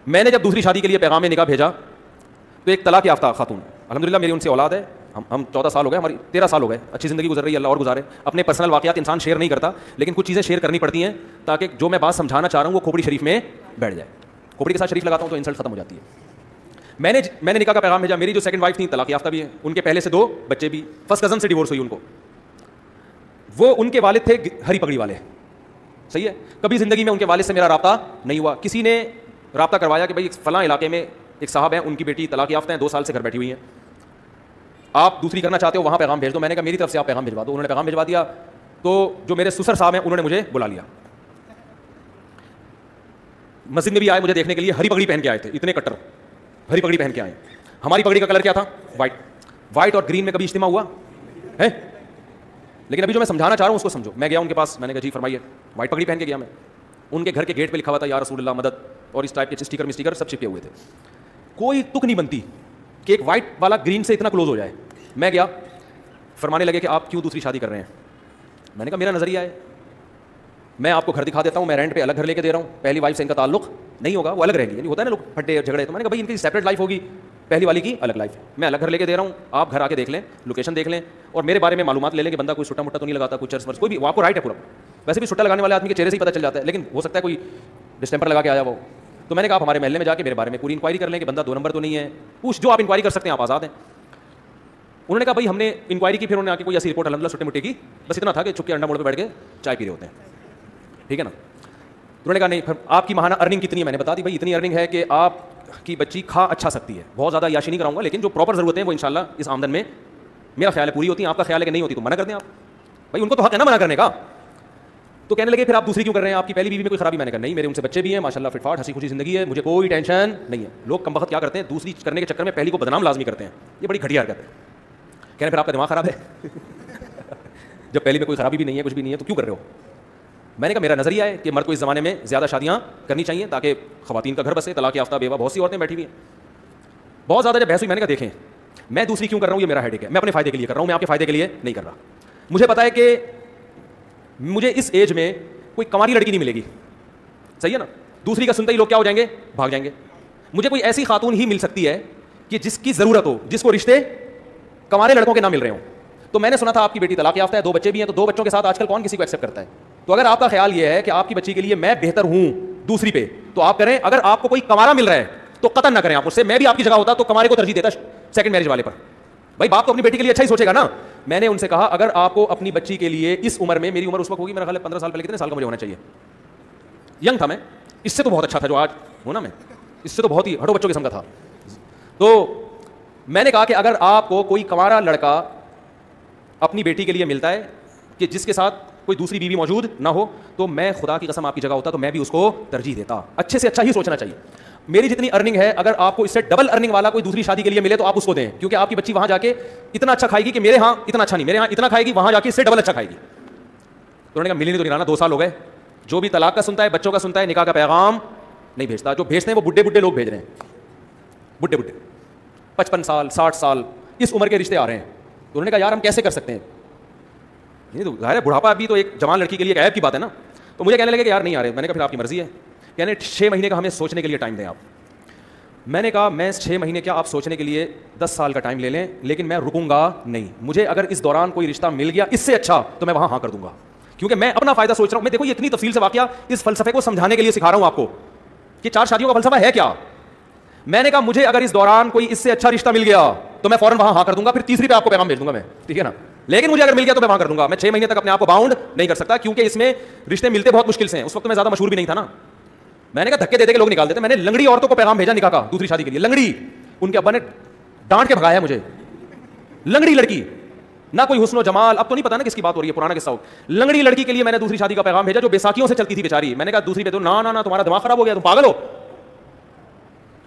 میں نے جب دوسری شادی کے لیے پیغام نکاح بھیجا تو ایک طلاق یافتہ خاتون, الحمدللہ میری ان سے اولاد ہے, ہم 14 سال ہو گئے, ہماری 13 سال ہو گئے, اچھی زندگی گزر رہی ہے, اللہ اور گزارے. اپنے پرسنل واقعات انسان شیئر نہیں کرتا, لیکن کچھ چیزیں شیئر کرنی پڑتی ہیں تاکہ جو میں بات سمجھانا چاہ رہا ہوں وہ کھوپڑی شریف میں بیٹھ جائے. کھوپڑی کے ساتھ شریف لگاتا ہوں تو انسلٹ ختم ہو جاتی ہے. میں نے نکاح کا پیغام بھیجا. میری جو سیکنڈ وائف تھی طلاق یافتہ بھی ہے, ان کے پہلے سے 2 بچے بھی, فرسٹ کزن سے ڈیورس ہوئی ان کو. وہ ان کے والد تھے ہری پگڑی والے, صحیح ہے. کبھی زندگی میں ان کے والد سے میرا رابطہ نہیں ہوا. کسی نے رابطہ کروایا کہ بھائی فلاں علاقے میں ایک صاحب ہیں, ان کی بیٹی طلاق یافتہ ہیں, 2 سال سے گھر بیٹھی ہوئی ہیں, آپ دوسری کرنا چاہتے ہو وہاں پیغام بھیج دو. میں نے کہا میری طرف سے آپ پیغام بھجوا دو. انہوں نے پیغام بھجوا دیا. تو جو میرے سسر صاحب ہیں انہوں نے مجھے بلا لیا, مسجد میں بھی آئے مجھے دیکھنے کے لیے, ہری پگڑی پہن کے آئے تھے, اتنے کٹر ہری پگڑی پہن کے آئے. ہماری پگڑی کا کلر کیا تھا؟ وائٹ اور گرین میں کبھی اجتماع ہوا ہے؟ لیکن ابھی جو میں سمجھانا چاہ رہا ہوں اس کو سمجھو. میں گیا ان کے پاس, میں نے کہا جی فرمائیے. وائٹ پگڑی پہن کے گیا میں. ان کے گھر کے گیٹ پہ لکھا ہوا تھا یا رسول اللہ مدد, اور اس ٹائپ کے اسٹیکر سب چپکے ہوئے تھے. کوئی تک نہیں بنتی کہ ایک وائٹ والا گرین سے اتنا کلوز ہو جائے. میں گیا, فرمانے لگے کہ آپ کیوں دوسری شادی کر رہے ہیں. میں نے کہا میرا نظریہ ہے, میں آپ کو گھر دکھا دیتا ہوں, میں رینٹ پہ الگ گھر لے کے دے رہا ہوں, پہلی وائف سے ان کا تعلق نہیں ہوگا, وہ الگ رہیں گی. یعنی ہوتا ہے نا لوگ پھٹے جھگڑے, تو میں نے کہا بھائی ان کی سیپریٹ لائف ہوگی, پہلی والی کی الگ لائف ہے. میں الگ گھر لے کے دے رہا ہوں, آپ گھر آ کے دیکھ لیں, لوکیشن دیکھ لیں, اور میرے بارے میں معلومات لے لیں کہ بندہ کوئی چھوٹا موٹا تو نہیں لگاتا, کوئی چرس ورس کوئی بھی, وہ آپ کو رائٹ ہے پورا. ویسے بھی چھوٹا لگانے والے آدمی کے چہرے سے ہی پتہ چل جاتا ہے, لیکن ہو سکتا ہے کوئی ڈسٹمپر لگا کے آیا وہ. تو میں نے کہا آپ ہمارے محلے میں جا کے میرے بارے میں پوری انکوائری کر لیں کہ بندہ 2 نمبر تو نہیں ہے. پوچھ جو آپ انکوائری کر سکتے ہیں, آپ آزاد ہیں. انہوں نے کہا بھائی ہم نے انکوائری کی, پھر انہوں نے آ کے کوئی ایسی رپورٹ الحمدللہ چھوٹے موٹے کی, بس اتنا تھا کہ چھپ کے انڈا موڑ پہ بیٹھ کے چائے پی رہے ہوتے ہیں, ٹھیک ہے نا. انہوں نے کہا نہیں, آپ کی ماہانہ ارننگ کتنی ہے؟ میں نے بتا دی بھائی اتنی ارننگ ہے کہ آپ کی بچی کھا اچھا سکتی ہے. بہت زیادہ عیاشی نہیں کراؤں گا, لیکن جو پراپر ضرورتیں ہیں وہ انشاءاللہ اس آمدن میں میرا خیال ہے پوری ہوتی ہیں. آپ کا خیال ہے کہ نہیں ہوتی تو منع کر دیں آپ, بھائی ان کو تو حق ہے نا منع کرنے کا. تو کہنے لگے پھر آپ دوسری کیوں کر رہے ہیں, آپ کی پہلی بیوی میں کوئی خرابی؟ میں نے کہا نہیں, میرے ان سے بچے بھی ہیں ماشاءاللہ, فٹ فاٹ ہنسی خوشی زندگی ہے, مجھے کوئی ٹینشن نہیں ہے. لوگ کم وقت کیا کرتے ہیں, دوسری کرنے کے چکر میں پہلی کو بدنام لازمی کرتے ہیں, یہ بڑی گھٹیا حرکت ہے. کہنے پھر آپ کا دماغ خراب ہے, جب پہلی میں کوئی خرابی بھی نہیں ہے, کچھ بھی نہیں ہے, تو کیوں کر رہے ہو؟ میں نے کہا میرا نظریہ ہے کہ مرد کو اس زمانے میں زیادہ شادیاں کرنی چاہیے تاکہ خواتین کا گھر بسے. طلاق یافتہ بیوہ بہت سی عورتیں بیٹھی ہوئی ہیں, بہت زیادہ جب بحث ہوئی. میں نے کہا دیکھیں میں دوسری کیوں کر رہا ہوں, یہ میرا ہیڈیک ہے, میں اپنے فائدے کے لیے کر رہا ہوں, میں آپ کے فائدے کے لیے نہیں کر رہا. مجھے پتا ہے کہ مجھے اس ایج میں کوئی کماری لڑکی نہیں ملے گی, صحیح ہے نا. دوسری کا سنتے ہی لوگ کیا ہو جائیں گے, بھاگ جائیں گے. مجھے کوئی ایسی خاتون ہی مل سکتی ہے کہ جس کی ضرورت ہو, جس کو رشتے کمارے لڑکوں کے نہ مل رہے ہوں. تو میں نے سنا تھا آپ کی بیٹی طلاق یافتہ ہے, 2 بچے بھی ہیں, تو 2 بچوں کے ساتھ آج کل کون کسی کو ایکسیپٹ کرتا ہے. تو اگر آپ کا خیال یہ ہے کہ آپ کی بچی کے لیے میں بہتر ہوں دوسری پہ, تو آپ کریں. اگر آپ کو کوئی کمارا مل رہا ہے تو قطع نہ کریں آپ اس سے. میں بھی آپ کی جگہ ہوتا تو کمارے کو ترجیح دیتا سیکنڈ میرج والے پر. بھائی باپ تو اپنی بیٹی کے لیے اچھا ہی سوچے گا نا. میں نے ان سے کہا اگر آپ کو اپنی بچی کے لیے اس عمر میں, میری عمر اس وقت ہوگی میرا خیال ہے 15 سال پہلے, کتنے سال کا مجھے ہونا چاہیے, ینگ تھا میں, اس سے تو بہت اچھا تھا جو آج ہوں نا میں, اس سے تو بہت ہی ہٹو بچوں قسم کا تھا. تو میں نے کہا کہ اگر آپ کو کوئی کمارا لڑکا اپنی بیٹی کے لیے ملتا ہے کہ جس کے ساتھ کوئی دوسری بیوی موجود نہ ہو, تو میں خدا کی قسم آپ کی جگہ ہوتا تو میں بھی اس کو ترجیح دیتا. اچھے سے اچھا ہی سوچنا چاہیے. میری جتنی ارننگ ہے, اگر آپ کو اس سے ڈبل ارننگ والا کوئی دوسری شادی کے لیے ملے تو آپ اس کو دیں, کیونکہ آپ کی بچی وہاں جا کے اتنا اچھا کھائے گی کہ میرے ہاں اتنا اچھا نہیں, میرے ہاں اتنا کھائے گی, وہاں جا کے اس سے ڈبل اچھا کھائے گی. تو انہوں نے کہا ملی نہیں تو نہیں لانا, 2 سال ہو گئے. جو بھی طلاق کا سنتا ہے, بچوں کا سنتا ہے, نکاح کا پیغام نہیں بھیجتا. جو بھیجتے ہیں وہ بڈھے لوگ بھیج رہے ہیں, بڈھے 55 سال 60 سال اس عمر کے رشتے آ رہے ہیں. تو انہوں نے کہا یار ہم کیسے کر سکتے ہیں, یہ تو ظاہر ہے بڑھاپا بھی تو ایک جوان لڑکی کے لیے ایک عیب کی بات ہے نا. تو مجھے کہنے لگے کہ یار نہیں آ رہے. میں نے کہا پھر آپ کی مرضی ہے. کہنے 6 مہینے کا ہمیں سوچنے کے لیے ٹائم دیں آپ. میں نے کہا میں 6 مہینے کیا, آپ سوچنے کے لیے 10 سال کا ٹائم لے لیں, لیکن میں رکوں گا نہیں. مجھے اگر اس دوران کوئی رشتہ مل گیا اس سے اچھا تو میں وہاں ہاں کر دوں گا, کیونکہ میں اپنا فائدہ سوچ رہا ہوں. میں دیکھو یہ اتنی تفصیل سے واقعہ اس فلسفے کو سمجھانے کے لیے سکھا رہا ہوں آپ کو کہ 4 شادیوں کا فلسفہ ہے کیا. میں نے کہا مجھے اگر اس دوران کوئی اس سے اچھا رشتہ مل گیا تو میں فوراً وہاں ہاں کر دوں گا, پھر تیسری پہ آپ کو پیغام بھیج دوں گا میں, ٹھیک ہے نا. لیکن مجھے اگر مل گیا تو میں وہاں کر دوں گا. میں 6 مہینے تک اپنے آپ کو باؤنڈ نہیں کر سکتا, کیونکہ اس میں رشتے ملتے بہت مشکل سے ہیں. اس وقت میں زیادہ مشہور بھی نہیں تھا نا. میں نے کہا دھکے دے دے کے لوگ نکال دیتے. میں نے لنگڑی عورتوں کو پیغام بھیجا نکاح کا دوسری شادی کے لیے, لنگڑی. ان کے ابا نے ڈانٹ کے بھگایا مجھے, لنگڑی لڑکی, نہ کوئی حسن و جمال, اب تو نہیں پتا نا کس کی بات ہو رہی ہے, پرانا قصہ ہو. لنگڑی لڑکی کے لیے میں نے دوسری شادی کا پیغام بھیجا جو بیساکھیوں سے چلتی تھی بیچاری. میں نے کہا دوسری پہ تو نہ تمہارا دماغ خراب ہو گیا, تم پاگل ہو.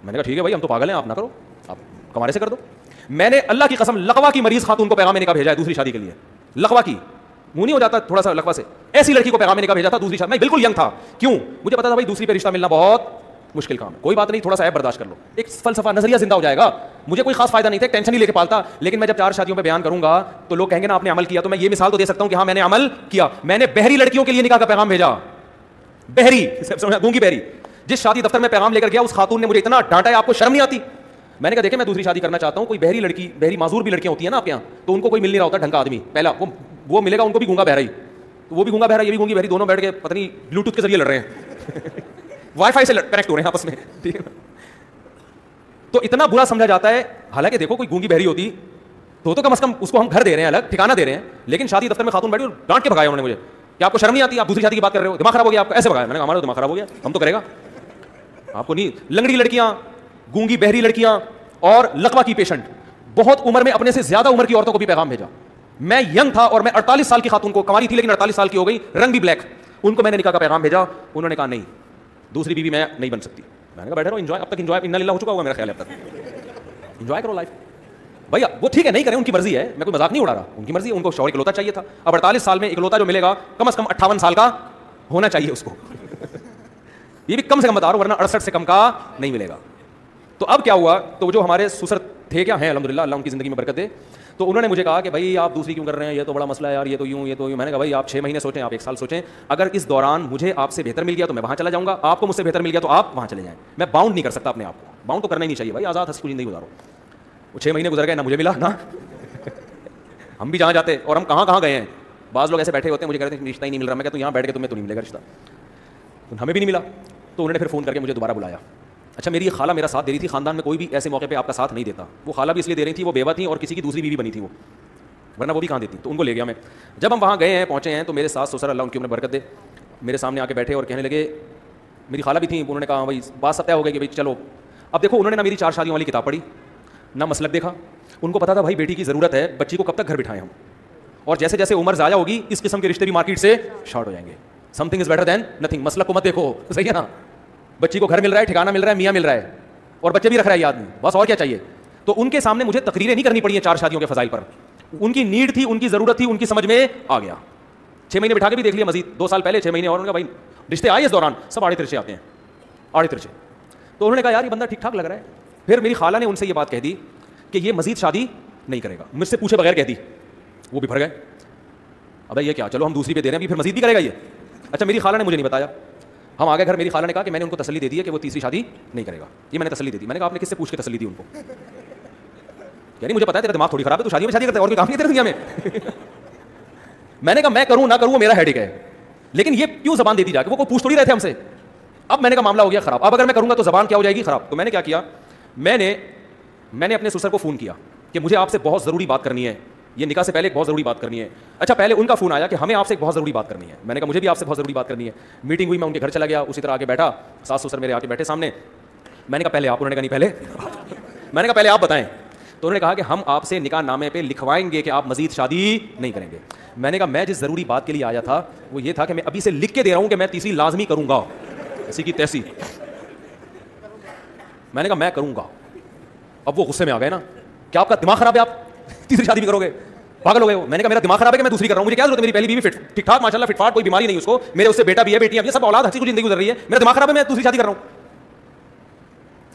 میں نے کہا ٹھیک ہے بھائی ہم تو پاگل ہیں, آپ نہ کرو, آپ کمارے سے کر دو. میں نے اللہ کی قسم لقوا کی مریض خاتون کو پیغام نکاح بھیجا ہے دوسری شادی کے لیے. لقوا کی, منہ نہیں ہو جاتا تھوڑا سا لقوا سے, ایسی لڑکی کو پیغام نکاح بھیجا تھا دوسری شادی. میں بالکل ینگ تھا, کیوں, مجھے پتا تھا بھائی دوسری پہ رشتہ ملنا بہت مشکل کام ہے. کوئی بات نہیں, تھوڑا سا ایپ برداشت کر لو, ایک فلسفہ نظریہ زندہ ہو جائے گا. مجھے کوئی خاص فائدہ نہیں تھا, ٹینشن ہی لے کے پالتا. لیکن میں جب 4 شادیوں پہ بیان کروں گا تو لوگ کہیں گے نا آپ نے عمل کیا, تو میں یہ مثال تو دے سکتا ہوں کہ ہاں میں نے عمل کیا. میں نے بہری لڑکیوں کے لیے نکاح کا پیغام بھیجا, بہری, گونگی بہری, جس شادی دفتر میں پیغام لے کر گیا اس خاتون نے مجھے اتنا ڈانٹا ہے, آپ کو شرم نہیں آتی؟ میں نے کہا دیکھیں میں دوسری شادی کرنا چاہتا ہوں, کوئی بہری لڑکی, بہری معذور بھی لڑکیاں ہوتی ہیں نا آپ کے یہاں, تو ان کو کوئی مل نہیں رہا ہوتا ڈھنگ کا آدمی, پہلا وہ ملے گا ان کو بھی گونگا بہرا ہی, تو وہ بھی گونگا بہرا, یہ بھی گونگی بہری, دونوں بیٹھ کے پتہ نہیں بلوٹوتھ کے ذریعے لڑ رہے ہیں, وائی فائی سے کنیکٹ ہو رہے ہیں آپس میں, ٹھیک ہے. تو اتنا برا سمجھا جاتا ہے, حالانکہ دیکھو کوئی گونگی بہری ہوتی تو کم از کم اس کو ہم گھر دے رہے ہیں, الگ ٹھکانہ دے رہے ہیں, لیکن شادی دفتر میں خاتون بیٹھی اور ڈانٹ کے بھگایا انہوں نے مجھے کہ آپ کو شرم نہیں آتی, آپ دوسری شادی کی بات کر رہے ہو, دماغ خراب ہو گیا آپ کا, ایسے بھگایا. میں نے کہا ہمارا دماغ خراب ہو گیا, ہم تو کرے گا, آپ کو نہیں. لنگڑی لڑکیاں, گونگی بہری لڑکیاں اور لقوہ کی پیشنٹ, بہت عمر میں اپنے سے زیادہ عمر کی عورتوں کو بھی پیغام بھیجا. میں ینگ تھا اور میں 48 سال کی خاتون کو, کنواری تھی لیکن 48 سال کی ہو گئی, رنگ بھی بلیک, ان کو میں نے نکاح کا پیغام بھیجا. انہوں نے کہا نہیں دوسری بیوی میں نہیں بن سکتی. میں نے کہا بیٹھے رہو, انجوائے, اب تک انجوائے انا للہ ہو چکا ہوگا میرا خیال ہے, اب تک انجوائے کرو لائف. بھیا وہ ٹھیک ہے نہیں کریں, ان کی مرضی ہے, میں کوئی مذاق نہیں اڑا رہا, ان کی مرضی ہے, ان کو شوہر اکلوتا چاہیے تھا. اب 48 سال میں اکلوتا جو ملے گا کم از کم 58 سال کا ہونا چاہیے اس کو, یہ بھی کم سے کم بتا رہا ہوں, ورنہ 68 سے کم کا نہیں ملے گا. تو اب کیا ہوا, تو جو ہمارے سسر تھے, کیا ہیں الحمدللہ, اللہ ان کی زندگی میں برکت دے, تو انہوں نے مجھے کہا کہ بھائی آپ دوسری کیوں کر رہے ہیں, یہ تو بڑا مسئلہ ہے یار, یہ تو یوں, یہ تو یوں. میں نے کہا بھائی آپ 6 مہینے سوچیں, آپ 1 سال سوچیں, اگر اس دوران مجھے آپ سے بہتر مل گیا تو میں وہاں چلا جاؤں گا, آپ کو مجھ سے بہتر مل گیا تو آپ وہاں چلے جائیں. میں باؤنڈ نہیں کر سکتا اپنے آپ کو, باؤنڈ تو کرنا ہی نہیں چاہیے بھائی, آزاد ہنسی زندگی گزارو. وہ 6 مہینے گزر گئے, نہ مجھے ملا نہ ہم بھی جہاں جاتے, اور ہم کہاں کہاں گئے ہیں. بعض لوگ ایسے بیٹھے ہوتے ہیں, مجھے کہتے ہیں رشتہ ہی نہیں مل رہا. میں کہتا ہوں یہاں بیٹھ کے تمہیں تو نہیں ملے گا رشتہ, تو ہمیں بھی نہیں ملا. تو انہوں نے پھر فون کر کے مجھے دوبارہ بلایا. اچھا میری خالہ میرا ساتھ دے رہی تھی, خاندان میں کوئی بھی ایسے موقع پہ آپ کا ساتھ نہیں دیتا. وہ خالہ بھی اس لیے دے رہی تھی, وہ بیوہ تھیں اور کسی کی دوسری بیوی بنی تھی وہ, ورنہ وہ بھی کہاں دیتی, تو ان کو لے گیا میں. جب ہم وہاں گئے ہیں, پہنچے ہیں, تو میرے ساس سسر اللہ ان کی عمر برکت دے میرے سامنے آ کے بیٹھے اور کہنے لگے, میری خالہ بھی تھیں, انہوں نے کہا بھائی بات سب طے ہو گئی کہ بھائی چلو. اب دیکھو انہوں نے نہ میری 4 شادیوں والی کتاب پڑھی, نہ مسلک دیکھا. ان کو پتا تھا بھائی بیٹی کی ضرورت ہے, بچی کو کب تک گھر بٹھائیں ہم, اور جیسے جیسے عمر ضائع ہوگی اس قسم کے رشتے بھی مارکیٹ سے شارٹ ہو جائیں گے. Some thing is better than nothing. مسلک کو مت دیکھو, صحیح ہے نا, بچی کو گھر مل رہا ہے, ٹھکانہ مل رہا ہے, میاں مل رہا ہے, اور بچے بھی رکھ رہا ہے یہ آدمی, بس اور کیا چاہیے. تو ان کے سامنے مجھے تقریریں نہیں کرنی پڑی ہیں 4 شادیوں کے فضائل پر. ان کی نیڈ تھی, ان کی ضرورت تھی, ان کی سمجھ میں آ گیا. 6 مہینے بٹھا کے بھی دیکھ لیا, مزید 2 سال پہلے 6 مہینے, اور انہوں نے کہا بھائی رشتے آئے اس دوران سب آڑے ترچے آتے ہیں, آڑے ترچے. تو انہوں نے کہا یار یہ بندہ ٹھیک ٹھاک لگ رہا ہے. پھر میری خالہ نے ان سے یہ بات کہہ دی کہ یہ مزید شادی نہیں کرے گا, مجھ سے پوچھے بغیر کہہ دی. وہ بھی بھر گئے, ابھی یہ کیا, چلو ہم دوسری پہ دے رہے ہیں, پھر مزید بھی کرے گا یہ. اچھا میری خالہ نے مجھے نہیں بتایا, ہم آگے گھر, میری خالہ نے کہا کہ میں نے ان کو تسلی دے دی ہے کہ وہ تیسری شادی نہیں کرے گا. یہ میں نے تسلی دے دی. میں نے کہا آپ نے کس سے پوچھ کے تسلی دی ان کو, یعنی مجھے پتا ہے تیرا دماغ تھوڑی خراب ہے, تو شادی میں شادی کرتا ہے اور کوئی کام نہیں تیرے دنیا میں. میں نے کہا میں کروں نہ کروں وہ میرا ہیڈک ہے, لیکن یہ کیوں زبان دیتی جا کے, وہ کوئی پوچھ تھوڑی رہے تھے ہم سے. اب میں نے کہا معاملہ ہو گیا خراب, اب اگر میں کروں گا تو زبان کیا ہو جائے گی خراب. تو میں نے کیا کیا, میں نے اپنے سسر کو فون کیا کہ مجھے آپ سے بہت ضروری بات کرنی ہے, یہ نکاح سے پہلے ایک بہت ضروری بات کرنی ہے. اچھا پہلے ان کا فون آیا کہ ہمیں آپ سے ایک بہت ضروری بات کرنی ہے. میں نے کہا مجھے بھی آپ سے بہت ضروری بات کرنی ہے. میٹنگ ہوئی, میں ان کے گھر چلا گیا, اسی طرح آ کے بیٹھا, ساس سسر میرے آ کے بیٹھے سامنے. میں نے کہا پہلے آپ, انہوں نے کہا نہیں پہلے میں نے کہا پہلے آپ بتائیں. تو انہوں نے کہا کہ ہم آپ سے نکاح نامے پہ لکھوائیں گے کہ آپ مزید شادی نہیں کریں گے. میں نے کہا میں جس ضروری بات کے لیے آیا تھا وہ یہ تھا کہ میں ابھی سے لکھ کے دے رہا ہوں کہ میں تیسری لازمی کروں گا, ایسی کی تیسی. میں نے کہا میں کروں گا. اب وہ غصے میں آ گئے نا, کیا آپ کا دماغ خراب ہے, آپ تیسری شادی بھی کرو گے, پاگل ہو گئے ہو. میں نے کہا میرا دماغ خراب ہے کہ میں دوسری کر رہا ہوں, مجھے کیا ضرورت ہے, میری پہلی بیوی فٹ ٹھیک ٹھاک ماشاءاللہ فٹ فاٹ, کوئی بیماری نہیں اس کو, میرے اس سے بیٹا بھی ہے, بیٹیاں بھی ہیں, سب اولاد ہنسی خوشی زندگی گزر رہی ہے, میرا دماغ خراب ہے, میں دوسری شادی کر رہا ہوں.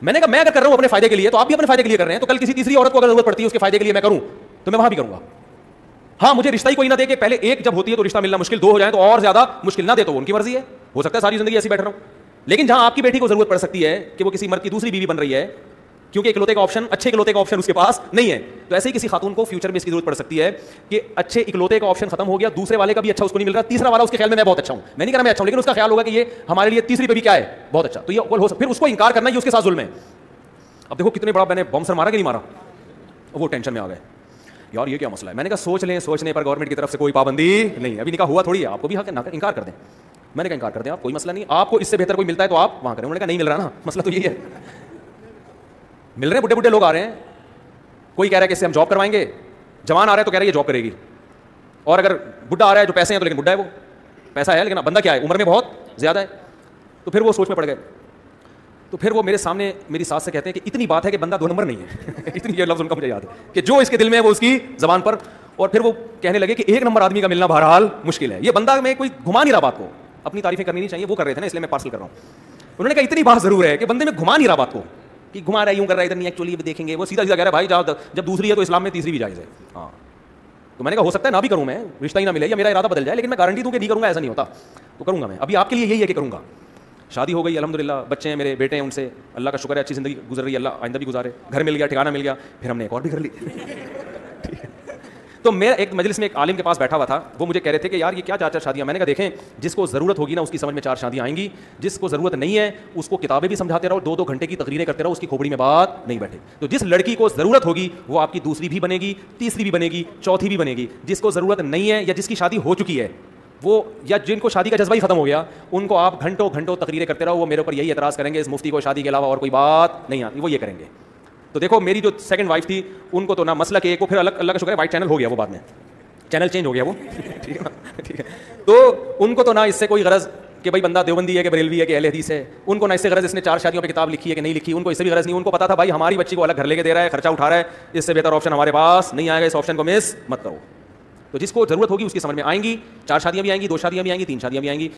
میں نے کہا میں اگر کر رہا ہوں اپنے فائدے کے لیے تو آپ بھی اپنے فائدے کے لیے کر رہے ہیں, تو کل کسی تیسری عورت کو اگر ضرورت پڑتی ہے اس کے فائدے کے لیے میں کروں تو میں وہاں بھی کروں گا. ہاں مجھے رشتہ ہی کوئی نہ دے کہ پہلے ایک جب ہوتی ہے تو رشتہ ملنا مشکل, 2 ہو جائیں تو اور زیادہ مشکل, نہ دے تو ان کی مرضی ہے, ہو سکتا ہے ساری زندگی ایسی بیٹھ رہا ہوں. لیکن جہاں آپ کی بیٹی کو ضرورت پڑ سکتی ہے کہ وہ کسی مرد کی دوسری بیوی بن رہی ہے کیونکہ اکلوتے کا آپشن, اچھے اکلوتے کا آپشن اس کے پاس نہیں ہے, تو ایسے ہی کسی خاتون کو فیوچر میں اس کی ضرورت پڑ سکتی ہے کہ اچھے اکلوتے کا آپشن ختم ہو گیا, دوسرے والے کا بھی اچھا اس کو نہیں مل رہا, تیسرا والا اس کے خیال میں بہت اچھا ہوں, میں نہیں کہہ رہا میں اچھا ہوں, لیکن اس کا خیال ہوگا کہ یہ ہمارے لیے تیسری پہ بھی کیا ہے بہت اچھا, تو یہ ہو سکتا, پھر اس کو انکار کرنا یہ اس کے ساتھ ظلم ہے. اب دیکھو کتنے بڑا میں نے بم سر مارا کہ نہیں مارا, وہ ٹینشن میں آ گئے یار یہ کیا مسئلہ ہے. میں نے کہا سوچنے پر گورنمنٹ کی طرف سے کوئی پابندی نہیں ہے, ابھی نکاح ہوا تھوڑی ہے, آپ کو بھی حق ہے انکار کر دیں. میں نے کہا انکار کر دیں آپ, کوئی مسئلہ نہیں, آپ کو اس سے بہتر کوئی ملتا ہے تو آپ وہاں کریں. انہوں نے کہا نہیں مل رہا نا, مسئلہ تو یہی ہے, مل رہے ہیں بڈھے لوگ آ رہے ہیں, کوئی کہہ رہا ہے کہ اس سے ہم جاب کروائیں گے, جوان آ رہا ہے تو کہہ رہا ہے یہ جاب کرے گی, اور اگر بڈھا آ رہا ہے جو پیسے ہیں تو لیکن بڈھا ہے, وہ پیسہ ہے لیکن بندہ کیا ہے عمر میں بہت زیادہ ہے. تو پھر وہ سوچ میں پڑ گئے. تو پھر وہ میرے سامنے میری ساس سے کہتے ہیں کہ اتنی بات ہے کہ بندہ 2 نمبر نہیں ہے اتنی, یہ لفظ ان کا مجھے یاد ہے کہ جو اس کے دل میں ہے وہ اس کی زبان پر. اور پھر وہ کہنے لگے کہ 1 نمبر آدمی کا ملنا بہرحال مشکل ہے, یہ بندہ میں کوئی گھما نہیں رہا بات کو, اپنی تعریفیں کرنی نہیں چاہیے, وہ کر رہے تھے نا اس لیے میں پارسل کر رہا ہوں. انہوں نے کہا اتنی بات ضرور ہے کہ بندے میں گھما نہیں رہا بات کو, کہ گھما رہا ہے یوں کر رہا ہے ادھر نہیں, ایکچولی دیکھیں گے, وہ سیدھا سیدھا کہہ رہا ہے بھائی جب دوسری ہے تو اسلام میں تیسری بھی جائز ہے. ہاں تو میں نے کہا ہو سکتا ہے نہ بھی کروں, میں رشتہ ہی نہ ملے یا میرا ارادہ بدل جائے, لیکن میں گارنٹی دوں کہ نہیں کروں گا ایسا نہیں ہوتا, تو کروں گا میں. ابھی آپ کے لیے یہی ہے کہ کروں گا. شادی ہو گئی الحمدللہ, بچے ہیں میرے, بیٹے ہیں, ان سے اللہ کا شکر ہے اچھی زندگی گزر رہی ہے, اللہ آئندہ بھی گزارے, گھر مل گیا, ٹھکانہ مل گیا, پھر ہم نے ایک اور بھی کر لی. تو میں ایک مجلس میں ایک عالم کے پاس بیٹھا ہوا تھا, وہ مجھے کہہ رہے تھے کہ یار یہ کیا 4 شادیاں. میں نے کہا دیکھیں جس کو ضرورت ہوگی نا اس کی سمجھ میں 4 شادیاں آئیں گی, جس کو ضرورت نہیں ہے اس کو کتابیں بھی سمجھاتے رہو, 2 گھنٹے کی تقریریں کرتے رہو, اس کی کھوپڑی میں بات نہیں بیٹھے. تو جس لڑکی کو ضرورت ہوگی وہ آپ کی دوسری بھی بنے گی, تیسری بھی بنے گی, چوتھی بھی بنے گی. جس کو ضرورت نہیں ہے یا جس کی شادی ہو چکی ہے وہ, یا جن کو شادی کا جذبہ ہی ختم ہو گیا, ان کو آپ گھنٹوں گھنٹوں تقریریں کرتے رہو, وہ میرے اوپر یہی اعتراض کریں گے اس مفتی کو شادی کے علاوہ اور کوئی بات نہیں آتی, وہ یہ کریں گے. تو دیکھو میری جو سیکنڈ وائف تھی ان کو تو نہ مسئلہ کہ ایک کو پھر اللہ کا شکر ہے وائٹ چینل ہو گیا, وہ بعد میں چینل چینج ہو گیا وہ, ٹھیک ہے. تو ان کو تو نہ اس سے کوئی غرض کہ بھائی بندہ دیوبندی ہے کہ بریلوی ہے کہ اہل حدیث ہے, ان کو نہ اس سے غرض اس نے 4 شادیوں پہ کتاب لکھی ہے کہ نہیں لکھی, ان کو اس سے بھی غرض نہیں. ان کو پتا تھا بھائی ہماری بچی کو الگ گھر لے کے دے رہا ہے, خرچہ اٹھا رہا ہے, اس سے بہتر آپشن ہمارے پاس نہیں آئے گا, اس آپشن کو مس مت کرو. تو جس کو ضرورت ہوگی اس کی سمجھ میں آئیں گی, 4 شادیاں بھی آئیں گی, 2 شادیاں بھی آئیں گی, 3 شادیاں بھی آئیں گی.